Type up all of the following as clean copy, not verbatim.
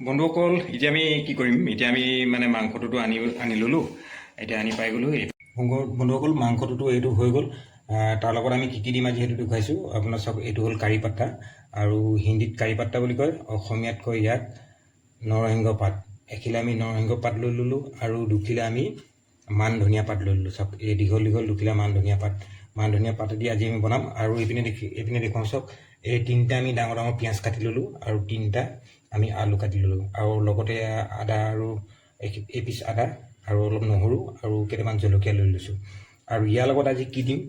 বন্ধুসকল, এতিয়া আমি কি কৰিম? এতিয়া আমি মানে মাংসটোতো আনি ল'লোঁ। এতিয়া আনি পাই গ'লোঁ। বন্ধুসকল, মাংসটোতো এইটো হৈ গ'ল। তাৰ লগত আমি কি দিম আজি সেইটো দেখুৱাইছোঁ আপোনাৰ। চাওক, এইটো হ'ল কাৰি পাত্তা, আৰু হিন্দীত কাৰি পাত্তা বুলি কয়, অসমীয়াত কয় ইয়াত নৰসিংহ পাত। এখিলা আমি নৰসিংহ পাত লৈ ল'লোঁ, আৰু দুখিলা আমি মান ধনিয়া পাত লৈ ল'লোঁ। চাওক, এই দীঘল দীঘল দুখিলা মান ধনিয়া পাতেদি আজি আমি বনাম। আৰু এইপিনে দেখুৱাওঁ, চাওক, এই তিনিটা আমি ডাঙৰ ডাঙৰ পিঁয়াজ কাটি ল'লোঁ, আৰু তিনিটা আমি আলু কাটি ল'লোঁ, আৰু লগতে আদা আৰু এপিচ আদা আৰু অলপ নহৰু আৰু কেইটামান জলকীয়া লৈ লৈছোঁ। আৰু ইয়াৰ লগত আজি কি দিম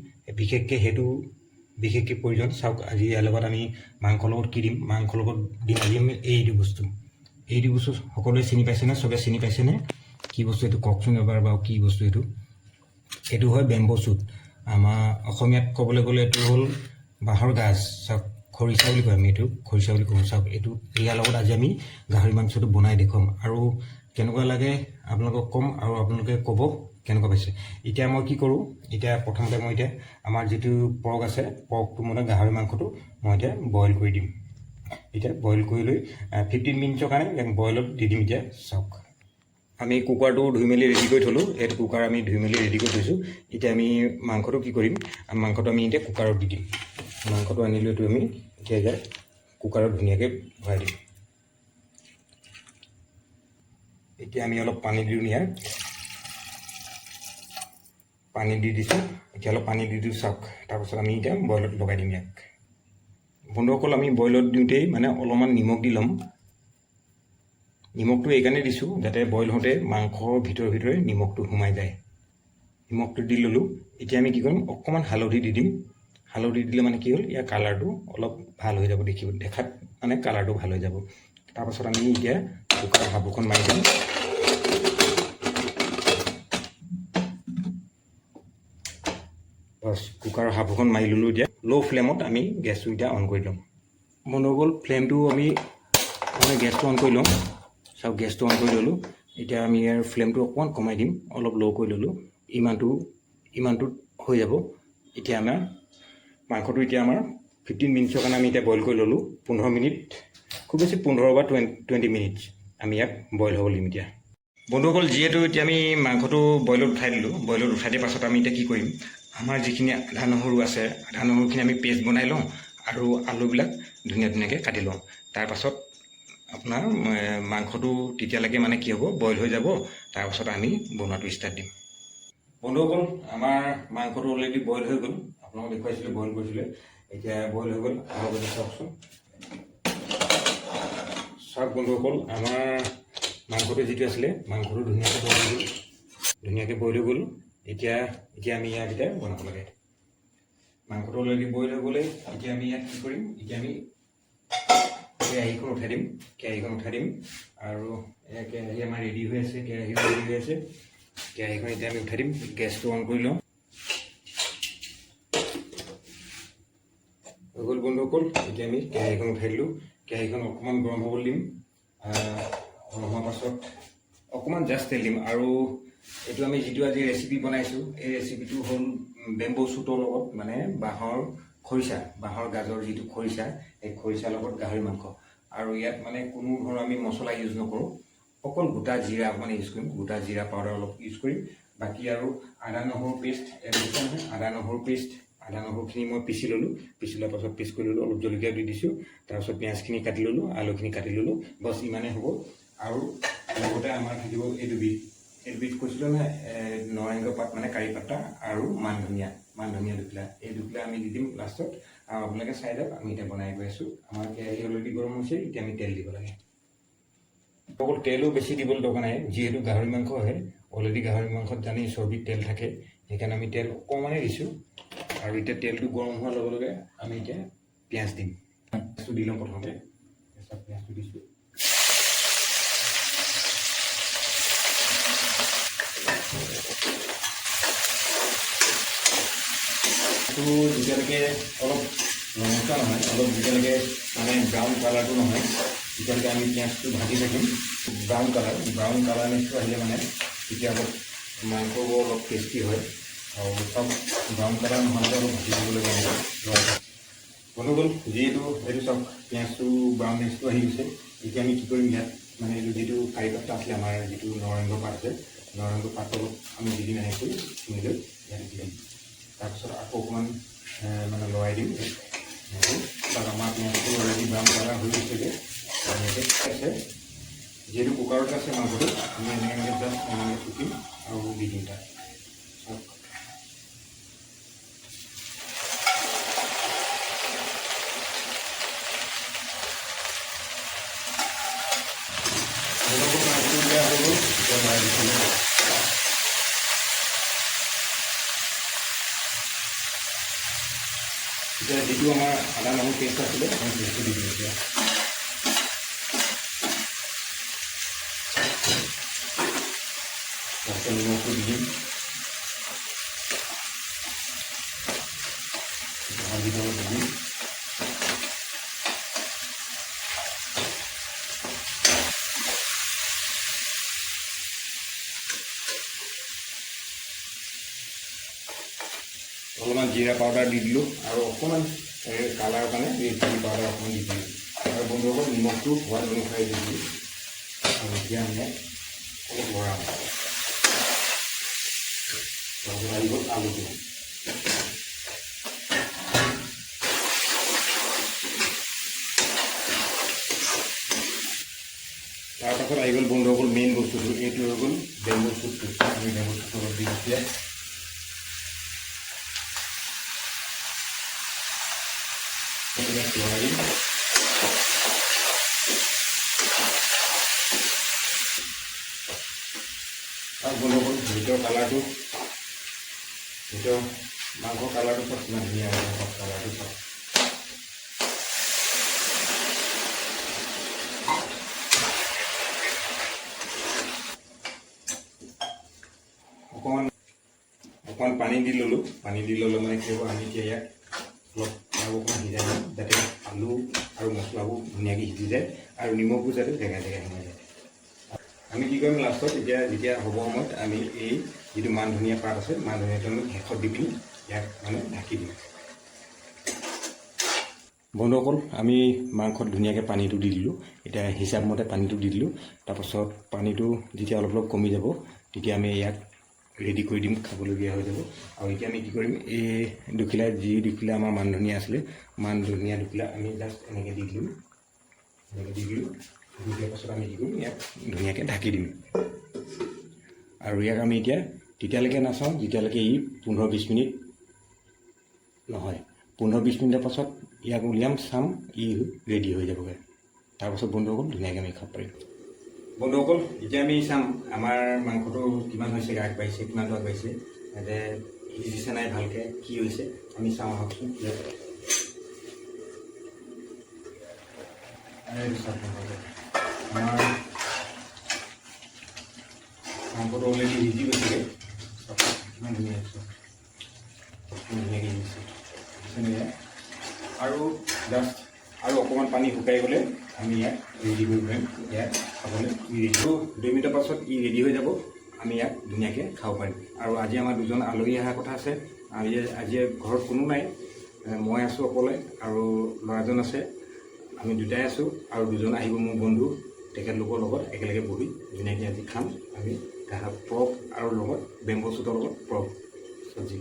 বিশেষকৈ প্ৰয়োজন। চাওক, আজি ইয়াৰ লগত আমি মাংসৰ লগত কি দিম? মাংসৰ লগত দিম আজি আমি এইটো বস্তু সকলোৱে চিনি পাইছেনে? চবে চিনি পাইছেনে? কি বস্তু এইটো কওকচোন এবাৰ বাৰু, কি বস্তু এইটো? এইটো হয় বেম্বো শ্বুট। আমাৰ অসমীয়াত ক'বলৈ গ'লে এইটো হ'ল বাঁহৰ গাজ। চাওক, খৰিচা বুলি কয়, আমি এইটো খৰিচা বুলি কওঁ। চাওক, এইটো ইয়াৰ লগত আজি আমি গাহৰি মাংসটো বনাই দেখুৱাম, আৰু কেনেকুৱা লাগে আপোনালোকক ক'ম, আৰু আপোনালোকে ক'ব কেনেকুৱা পাইছে। এতিয়া মই কি কৰোঁ? এতিয়া প্ৰথমতে মই এতিয়া আমাৰ যিটো পৰ্ক আছে, পৰ্কটো মানে গাহৰি মাংসটো মই এতিয়া বইল কৰি দিম। এতিয়া বইল কৰি লৈ 15 মিনিটৰ কাৰণে বইলত দি দিম। এতিয়া চাওক, আমি কুকাৰটো ধুই মেলি ৰেডি কৰি থ'লোঁ। এইটো কুকাৰ আমি ধুই মেলি ৰেডি কৰি থৈছোঁ। এতিয়া আমি মাংসটো কি কৰিম? মাংসটো আমি এতিয়া কুকাৰত দি দিম। মাংসটো আনি লৈতো আমি এতিয়া কুকাৰত ধুনীয়াকৈ ভৰাই দিম। এতিয়া আমি অলপ পানী দিওঁ, ইয়াৰ পানী দি দিছোঁ। এতিয়া অলপ পানী দি দিওঁ, চাওক। তাৰপাছত আমি এতিয়া বইলত লগাই দিম ইয়াক। বন্ধুসকল, আমি বইলত দিওঁতেই মানে অলপমান নিমখ দি ল'ম। নিমখটো এইকাৰণে দিছোঁ যাতে বইল হওঁতে মাংসৰ ভিতৰে নিমখটো সোমাই যায়। নিমখটো দি ল'লোঁ। এতিয়া আমি কি কৰিম? অকণমান হালধি দি দিম। হালধি দিলে মানে কি হ'ল, ইয়াৰ কালাৰটো অলপ ভাল হৈ যাব, দেখাত মানে কালাৰটো ভাল হৈ যাব। তাৰপাছত আমি এতিয়া কুকাৰৰ সাবুখন মাৰি দিম। বছ, কুকাৰৰ সাবুখন মাৰি ল'লোঁ। এতিয়া ল' ফ্লেমত আমি গেছটো এতিয়া অন কৰি ল'ম। বন্ধুসকল, ফ্লেমটো আমি গেছটো অন কৰি লওঁ। চাওক, গেছটো অন কৰি ল'লোঁ। এতিয়া আমি ইয়াৰ ফ্লেমটো অকণমান কমাই দিম, অলপ ল' কৰি ল'লোঁ। ইমানটোত হৈ যাব। এতিয়া আমাৰ মাংসটো এতিয়া আমাৰ 15 মিনিটছৰ কাৰণে আমি এতিয়া বইল কৰি ল'লোঁ। 15 মিনিট, খুব বেছি 15 বা 20 মিনিটছ আমি ইয়াক বইল হ'ব দিম। এতিয়া বন্ধুসকল, যিহেতু এতিয়া আমি মাংসটো বইলত উঠাই দিলোঁ, বইলত উঠাই দিয়াৰ পাছত আমি এতিয়া কি কৰিম? আমাৰ যিখিনি আদা নহৰু আছে, আদা নহৰুখিনি আমি পেষ্ট বনাই লওঁ, আৰু আলুবিলাক ধুনীয়াকৈ কাটি লওঁ। তাৰপাছত আপোনাৰ মাংসটো তেতিয়ালৈকে মানে কি হ'ব, বইল হৈ যাব। তাৰপাছত আমি বনোৱাটো ষ্টাৰ্ট দিম। বন্ধুসকল, আমাৰ মাংসটো অলৰেডি বইল হৈ গ'ল। আপোনালোকক দেখুৱাইছিলোঁ বইল কৰিছিলে। এতিয়া বইল হৈ গ'ল। লগতে চাওকচোন, চাওক বন্ধুসকল, আমাৰ মাংসটো যিটো আছিলে, মাংসটো ধুনীয়াকৈ বইল হৈ গ'ল। এতিয়া আমি ইয়াক এতিয়া বনাব লাগে। মাংসটো অলৰেডি বইল হৈ গ'লে এতিয়া আমি ইয়াত কি কৰিম? এতিয়া আমি কেৰাহীখন উঠাই দিম। আৰু কেৰাহী আমাৰ ৰেডি হৈ আছে। কেৰাহীখন এতিয়া আমি উঠাই দিম। গেছটো অন কৰি লওঁ। হৈ গ'ল বন্ধুসকল। এতিয়া আমি কেৰাহীখন উঠাই দিলোঁ। কেৰাহীখন অকণমান গৰম হ'বলৈ দিম। গৰম হোৱাৰ পাছত অকণমান জাষ্ট তেল দিম। আৰু এইটো আমি যিটো আজি ৰেচিপি বনাইছোঁ, এই ৰেচিপিটো হ'ল বেম্বো শ্বুটৰ লগত, মানে বাঁহৰ গাজৰ যিটো খৰিচা, এই খৰিচাৰ লগত গাহৰি মাংস। আৰু ইয়াত মানে কোনো ধৰণৰ আমি মছলা ইউজ নকৰোঁ। অকল গোটা জিৰা অকণমান ইউজ কৰিম, গোটা জিৰা পাউডাৰ অলপ ইউজ কৰিম। বাকী আৰু আদা নহৰু পেষ্ট, আদা নহৰুখিনি মই পিচি ল'লোঁ। পিচি লোৱাৰ পাছত পেষ্ট কৰি ল'লোঁ। অলপ জলকীয়া দি দিছোঁ। তাৰপিছত পিঁয়াজখিনি কাটি ল'লোঁ, আলুখিনি কাটি ল'লোঁ। বছ, ইমানেই হ'ব। আৰু লগতে আমাৰ থাকিব এইটো বিধ কৈছিলোঁ নহয়, নৰসিংহ পাত মানে কাৰি পাত্তা, আৰু মান ধনিয়া দুখিলা। এই দুখিলা আমি দি দিম লাষ্টত। আৰু আপোনালোকে চাই দিয়ক, আমি এতিয়া বনাই গৈ আছোঁ। আমাৰ কেৰাহী অলৰেডি গৰম হৈছে। এতিয়া আমি তেল দিব লাগে। অকল তেলো বেছি দিবলৈ দৰকাৰ নাই, যিহেতু গাহৰি মাংস হয়। অলৰেডি গাহৰি মাংসত জানেই চৰ্বিত তেল থাকে, সেইকাৰণে আমি তেল অকণমানেই দিছোঁ। আৰু এতিয়া তেলটো গৰম হোৱাৰ লগে লগে আমি এতিয়া পিঁয়াজ দিম। পিঁয়াজটো দি লওঁ প্ৰথমতে। পিঁয়াজটো দিছোঁ। যেতিয়ালৈকে অলপ ৰঙচুৱা নহয়, যেতিয়ালৈকে মানে ব্ৰাউন কালাৰটো নহয়, তেতিয়ালৈকে আমি পিঁয়াজটো ভাজি থাকিম ব্ৰাউন কালাৰ নেক্সটো আহিলে মানে তেতিয়া অলপ মাংসবোৰ অলপ টেষ্টি হয় আৰু চব ব্ৰাউন কালাৰ নহ'লে অলপ ভাজি দিব লাগে বন্ধু গ'ল যিহেতু এইটো চব পিঁয়াজটো ব্ৰাউন নেক্সটো আহি গৈছে এতিয়া আমি কি কৰিম ইয়াত মানে এইটো যিটো কাৰি পাত্তা আছিলে আমাৰ যিটো নৰসিংহ পাত আছে নৰসিংহ পাতটো অলপ আমি দি দিম এনেকৈ চিঙি লৈ ইয়াত দি দিম তাৰপিছত আকৌ অকণমান মানে লৰাই দিম তাত আমাৰ পিঁয়াজটো অলৰেডি ব্ৰাউন কালাৰ হৈ গৈছেগৈ এনেকৈ আছে যিহেতু কুকাৰতে আছে মাংসটো আমি এনেকৈ জাষ্ট এনেকৈ টুকিম আৰু দি দিম তাত এতিয়া যিটো আমাৰ আদা নহৰু পেষ্ট আছিলে আমি পেষ্টটো দি দিম এতিয়া তাৰপিছত নিমখটো দি দিম হালধি অলপ দি দিম অলপমান জিৰা পাউডাৰ দি দিলোঁ আৰু অকণমান কালাৰ কাৰণে এই চিলি পাউডাৰ অকণমান দি দিলোঁ আৰু বন্ধুসকল নিমখটো সোৱাদ অনুসাৰে দি দিলোঁ আৰু এতিয়া আমি অলপ লৰাম তাৰপিছত আহি গ'ল আলুটো তাৰপাছত আহি গ'ল বন্ধুসকল মেইন বস্তুটো এইটো হৈ গ'ল বেম্বো চুটটো আমি বেম্বো চুটটো অলপ দি দিছোঁ আৰু বন্ধুসকল ভিতৰৰ কালাৰটো মাংসৰ কালাৰটো চব কিমান ধুনীয়া মাংসৰ কালাৰটো চব অকণমান পানী দি ল'লোঁ মানে কি হ'ব আমি এতিয়া ইয়াত অলপ আৰু অকণমান সিজাই দিম যাতে আলু আৰু মছলাবোৰ ধুনীয়াকৈ সিজি যায় আৰু নিমখবোৰ যাতে জেগাই সোমাই যায় আমি কি কৰিম লাষ্টত যেতিয়া হ'ব সময়ত আমি এই যিটো মান ধনিয়া পাত আছে মান ধনিয়াটো আমি শেষত দি পিনি ইয়াক মানে ঢাকি দিম বন্ধুসকল আমি মাংসত ধুনীয়াকৈ পানীটো দি দিলোঁ এতিয়া হিচাপমতে পানীটো দি দিলোঁ তাৰপাছত পানীটো যেতিয়া অলপ কমি যাব তেতিয়া আমি ইয়াক ৰেডি কৰি দিম খাবলগীয়া হৈ যাব আৰু এতিয়া আমি কি কৰিম এই দুখিলা আমাৰ মান ধনিয়া আছিলে মান ধনিয়া দুখিলা আমি জাষ্ট এনেকৈ দি দিলোঁ দিয়াৰ পাছত আমি কি কৰিম ইয়াক ধুনীয়াকৈ ঢাকি দিম আৰু ইয়াক আমি এতিয়া তেতিয়ালৈকে নাচাওঁ যেতিয়ালৈকে ই 15-20 মিনিট নহয় 15-20 মিনিটৰ পাছত ইয়াক উলিয়াম চাম ই ৰেডি হৈ যাবগৈ তাৰপাছত বন্ধুসকল ধুনীয়াকৈ আমি খাব পাৰিম বন্ধুসকল এতিয়া আমি চাম আমাৰ মাংসটো কিমান হৈছে আগবাঢ়িছে কিমানটো আগবাঢ়িছে যে সিজিছে নাই ভালকৈ কি হৈছে আমি চাওঁ আহকচোন আমাৰ মাংসটো অলৰেডি সিজি গৈছেগৈ কিমান ধুনীয়া হৈছে ধুনীয়াকৈ সিজিছে আৰু জাষ্ট আৰু অকণমান পানী শুকাই গ'লে আমি ইয়াক ৰেডি কৰিব পাৰিম ইয়াক খাবলৈ ৰেডি 2 মিনিটৰ পাছত ই ৰেডি হৈ যাব আমি ইয়াক ধুনীয়াকৈ খাব পাৰিম আৰু আজি আমাৰ দুজন আলহী অহাৰ কথা আছে আজি ঘৰত কোনো নাই মই আছোঁ অকলে আৰু ল'ৰাজন আছে আমি দুটাই আছোঁ আৰু দুজন আহিব মোৰ বন্ধু তেখেতলোকৰ লগত একেলগে বহি ধুনীয়াকৈ আজি খাম আমি পৰ্ক আৰু লগত বেম্বো চুটৰ লগত পৰ্ক চব্জি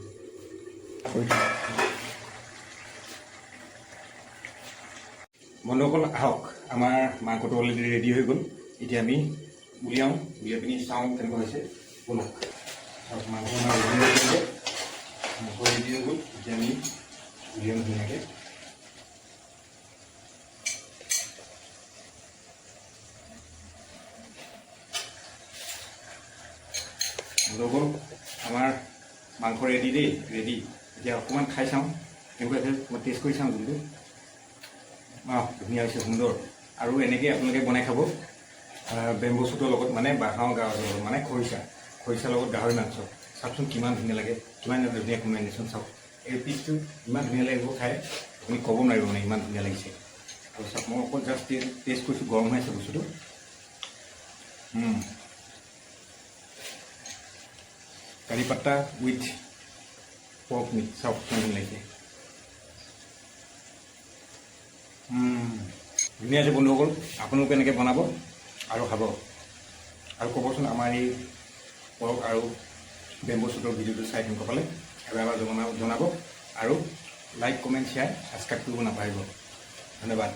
বন্ধুসকল আহক আমাৰ মাংসটো অলৰেডি ৰেডি হৈ গ'ল এতিয়া আমি উলিয়াই পিনি চাওঁ কেনেকুৱা হৈছে বলক মাংস আমাৰ ৰেডি হৈ গ'ল এতিয়া আমি উলিয়াম ধুনীয়াকৈ বন্ধুসকল আমাৰ মাংস ৰেডি এতিয়া অকণমান খাই চাওঁ কেনেকুৱা হৈছে মই টেষ্ট কৰি চাওঁ যোনটো ধুনীয়া হৈছে সুন্দৰ আৰু এনেকৈ আপোনালোকে বনাই খাব বেম্বো চুটৰ লগত মানে বাঁহৰ গাহৰিৰ লগত মানে খৰিচাৰ লগত গাহৰি মাংস চাওকচোন কিমান ধুনীয়া লাগে কিমান ধুনীয়া কম্বিনেশ্যন চাওক এই পিচটো ইমান ধুনীয়া লাগিব খাই আপুনি ক'ব নোৱাৰিব মানে ইমান ধুনীয়া লাগিছে আৰু চাওক মই অকল জাষ্ট টেষ্ট কৰিছোঁ, গৰম হৈ আছে বস্তুটো। কাৰি পাত্তা উইথ পৰ্ক মিট, চাওক কেনেকৈ লাগিছে। ধুনীয়া আছে বন্ধুসকল, আপোনালোকে এনেকৈ বনাব আৰু খাব, আৰু ক'বচোন আমাৰ এই পৰ্ক আৰু বেম্বো শ্বুটৰ ভিডিঅ'টো চাই কেনেকুৱা পালে এবাৰ জনাব, আৰু লাইক কমেণ্ট শ্বেয়াৰ ছাবস্ক্ৰাইব কৰিব নাপাহৰিব। ধন্যবাদ।